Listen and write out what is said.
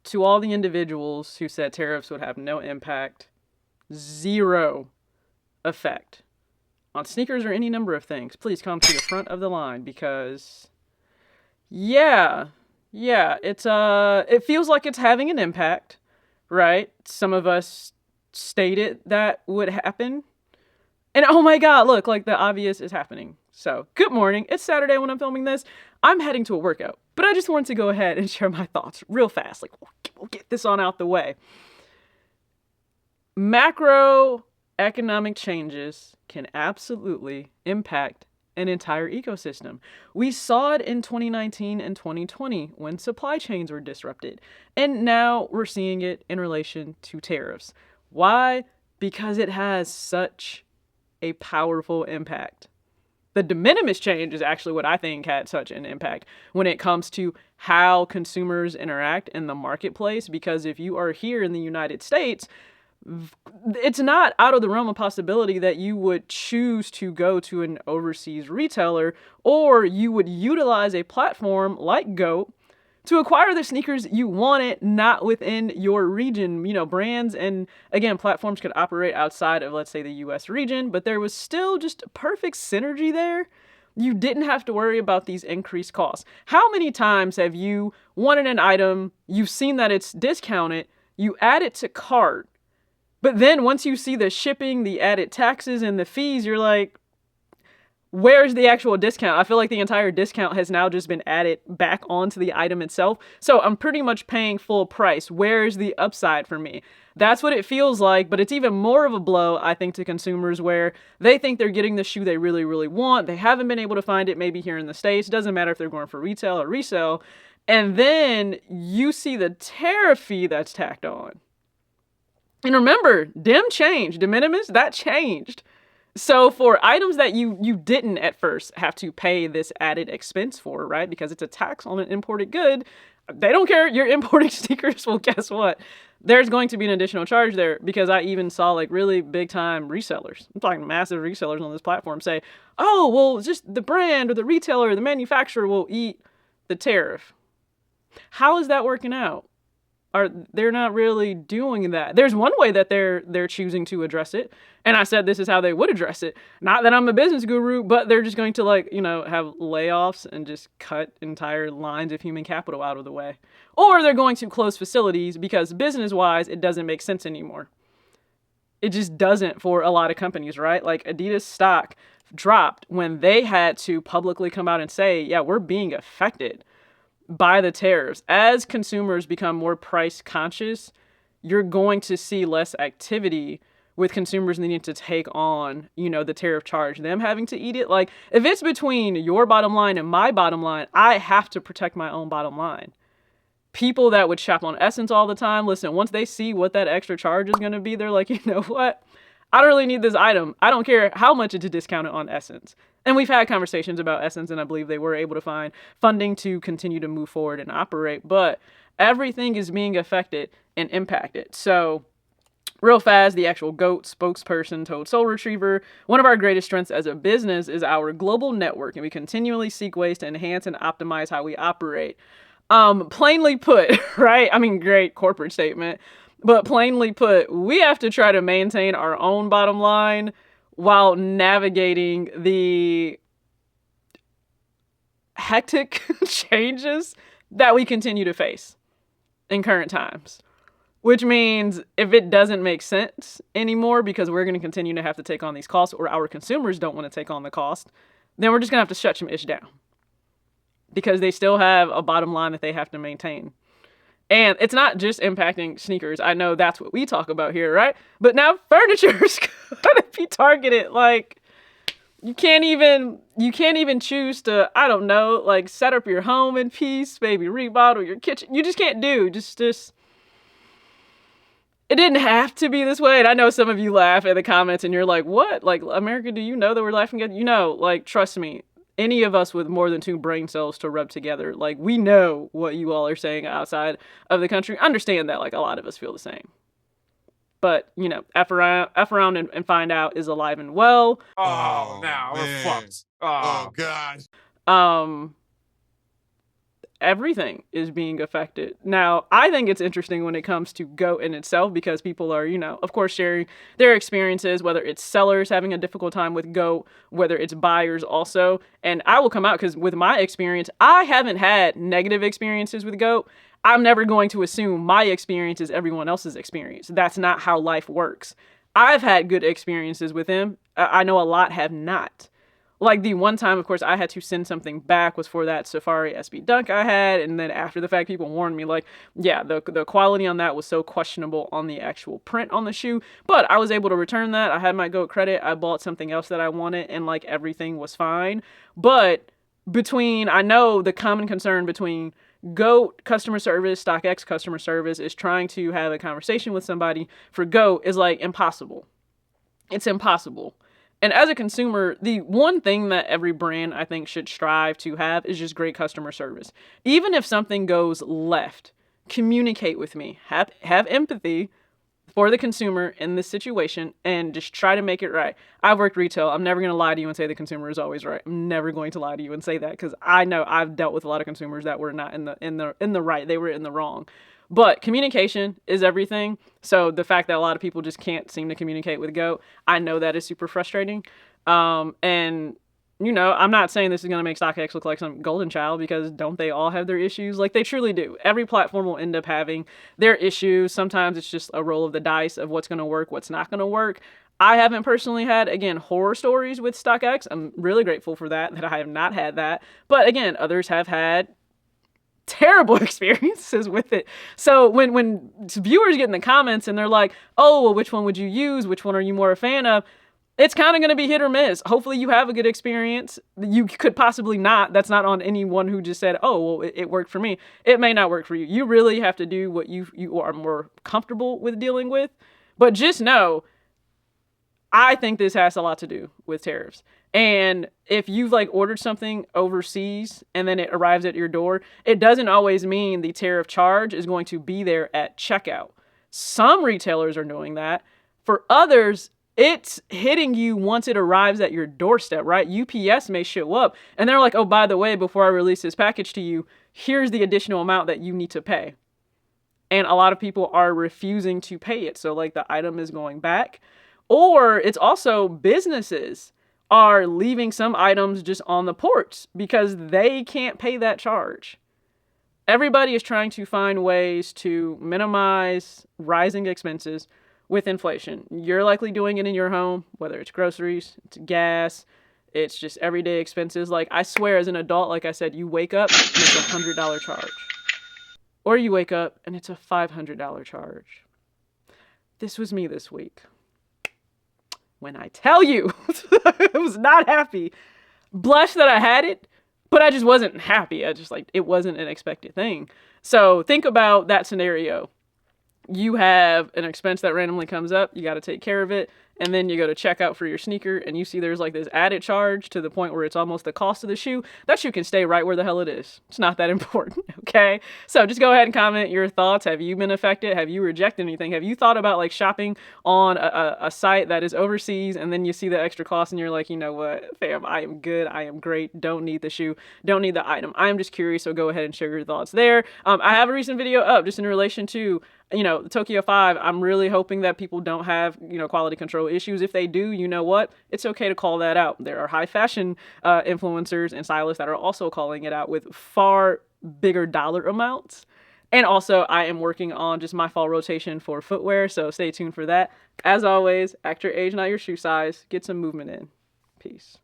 to all the individuals who said tariffs would have no impact, zero effect on sneakers or any number of things, please come to the front of the line because, yeah, it feels like it's having an impact, right? Some of us stated that would happen. And oh my God, look, like the obvious is happening. So, good morning. It's Saturday when I'm filming this. I'm heading to a workout, but I just wanted to go ahead and share my thoughts real fast. Like, we'll get this on out the way. Macroeconomic changes can absolutely impact an entire ecosystem. We saw it in 2019 and 2020 when supply chains were disrupted. And now we're seeing it in relation to tariffs. Why? Because it has such a powerful impact. The de minimis change is actually what I think had such an impact when it comes to how consumers interact in the marketplace. Because if you are here in the United States, it's not out of the realm of possibility that you would choose to go to an overseas retailer, or you would utilize a platform like GOAT to acquire the sneakers you wanted, not within your region. You know, brands and, again, platforms could operate outside of, let's say, the US region, but there was still just perfect synergy there. You didn't have to worry about these increased costs. How many times have you wanted an item, you've seen that it's discounted, you add it to cart, but then once you see the shipping, the added taxes, and the fees, you're like, where's the actual discount? I feel like the entire discount has now just been added back onto the item itself. So I'm pretty much paying full price. Where's the upside for me? That's what it feels like, but it's even more of a blow, I think, to consumers where they think they're getting the shoe they really, really want. They haven't been able to find it maybe here in the States. Doesn't matter if they're going for retail or resale. And then you see the tariff fee that's tacked on. And remember, de minimis, that changed. So for items that you didn't at first have to pay this added expense for, right? Because it's a tax on an imported good. They don't care. You're importing sneakers. Well, guess what? There's going to be an additional charge there, because I even saw like really big time resellers. I'm talking massive resellers on this platform say, oh, well, just the brand or the retailer or the manufacturer will eat the tariff. How is that working out? They're not really doing that. There's one way that they're choosing to address it. And I said this is how they would address it. Not that I'm a business guru, but they're just going to have layoffs and just cut entire lines of human capital out of the way. Or they're going to close facilities because business-wise, it doesn't make sense anymore. It just doesn't for a lot of companies, right? Like Adidas stock dropped when they had to publicly come out and say, yeah, we're being affected by the tariffs. As consumers become more price conscious, you're going to see less activity with consumers needing to take on, the tariff charge, them having to eat it. Like, if it's between your bottom line and my bottom line, I have to protect my own bottom line. People that would shop on Essence all the time, listen, once they see what that extra charge is going to be, they're like, you know what? I don't really need this item. I don't care how much it's discounted on Essence. And we've had conversations about Essence, and I believe they were able to find funding to continue to move forward and operate. But everything is being affected and impacted. So real fast, the actual GOAT spokesperson told Soul Retriever, one of our greatest strengths as a business is our global network, and we continually seek ways to enhance and optimize how we operate. Plainly put, right? I mean, great corporate statement. But plainly put, we have to try to maintain our own bottom line while navigating the hectic changes that we continue to face in current times. Which means if it doesn't make sense anymore because we're going to continue to have to take on these costs, or our consumers don't want to take on the cost, then we're just going to have to shut some ish down. Because they still have a bottom line that they have to maintain. And it's not just impacting sneakers. I know that's what we talk about here, right? But now furniture is gonna be targeted. Like, you can't even choose to, I don't know, like set up your home in peace, maybe remodel your kitchen. You just can't do. Just it didn't have to be this way. And I know some of you laugh in the comments and you're like, what? Like, America, do you know that we're laughing at? Like, trust me. Any of us with more than 2 brain cells to rub together, like, we know what you all are saying outside of the country. Understand that, like, a lot of us feel the same. But, F around and find out is alive and well. Oh, now we're fucked. Oh, God. everything is being affected. Now, I think it's interesting when it comes to GOAT in itself, because people are, of course, sharing their experiences, whether it's sellers having a difficult time with GOAT, whether it's buyers also. And I will come out because with my experience, I haven't had negative experiences with GOAT. I'm never going to assume my experience is everyone else's experience. That's not how life works. I've had good experiences with him. I know a lot have not. Like the one time, of course, I had to send something back was for that Safari SB Dunk I had. And then after the fact, people warned me, like, yeah, the quality on that was so questionable on the actual print on the shoe. But I was able to return that. I had my GOAT credit. I bought something else that I wanted, and like everything was fine. But I know the common concern between GOAT customer service, StockX customer service is trying to have a conversation with somebody for GOAT is like impossible. It's impossible. And as a consumer, the one thing that every brand I think should strive to have is just great customer service. Even if something goes left, communicate with me. Have empathy for the consumer in this situation and just try to make it right. I've worked retail. I'm never going to lie to you and say the consumer is always right. I'm never going to lie to you and say that, because I know I've dealt with a lot of consumers that were not in the right. They were in the wrong. But communication is everything. So the fact that a lot of people just can't seem to communicate with GOAT, I know that is super frustrating. And I'm not saying this is going to make StockX look like some golden child, because don't they all have their issues? Like, they truly do. Every platform will end up having their issues. Sometimes it's just a roll of the dice of what's going to work, what's not going to work. I haven't personally had, again, horror stories with StockX. I'm really grateful for that I have not had that. But again, others have had terrible experiences with it. So when viewers get in the comments and they're like, oh, well, which one would you use? Which one are you more a fan of? It's kind of going to be hit or miss. Hopefully you have a good experience. You could possibly not. That's not on anyone who just said, oh, well, it worked for me. It may not work for you. You really have to do what you are more comfortable with dealing with. But just know, I think this has a lot to do with tariffs. And if you've ordered something overseas and then it arrives at your door, it doesn't always mean the tariff charge is going to be there at checkout. Some retailers are doing that. For others, it's hitting you once it arrives at your doorstep, right? UPS may show up and they're like, oh, by the way, before I release this package to you, here's the additional amount that you need to pay. And a lot of people are refusing to pay it. So the item is going back. Or it's also businesses are leaving some items just on the ports because they can't pay that charge. Everybody is trying to find ways to minimize rising expenses with inflation. You're likely doing it in your home, whether it's groceries, it's gas, it's just everyday expenses. I swear, as an adult, like I said, you wake up and it's $100 charge. Or you wake up and it's a $500 charge. This was me this week. When I tell you, I was not happy. Blessed that I had it, but I just wasn't happy. It wasn't an expected thing. So think about that scenario. You have an expense that randomly comes up. You got to take care of it. And then you go to checkout for your sneaker and you see there's this added charge to the point where it's almost the cost of the shoe. That shoe can stay right where the hell it is. It's not that important, okay? So just go ahead and comment your thoughts. Have you been affected? Have you rejected anything? Have you thought about shopping on a site that is overseas and then you see the extra cost and you're like, you know what, fam, I am good. I am great. Don't need the shoe. Don't need the item. I am just curious, so go ahead and share your thoughts there. I have a recent video up just in relation to the Tokyo 5, I'm really hoping that people don't have, quality control issues. If they do, you know what? It's okay to call that out. There are high fashion influencers and stylists that are also calling it out with far bigger dollar amounts. And also, I am working on just my fall rotation for footwear, so stay tuned for that. As always, act your age, not your shoe size. Get some movement in. Peace.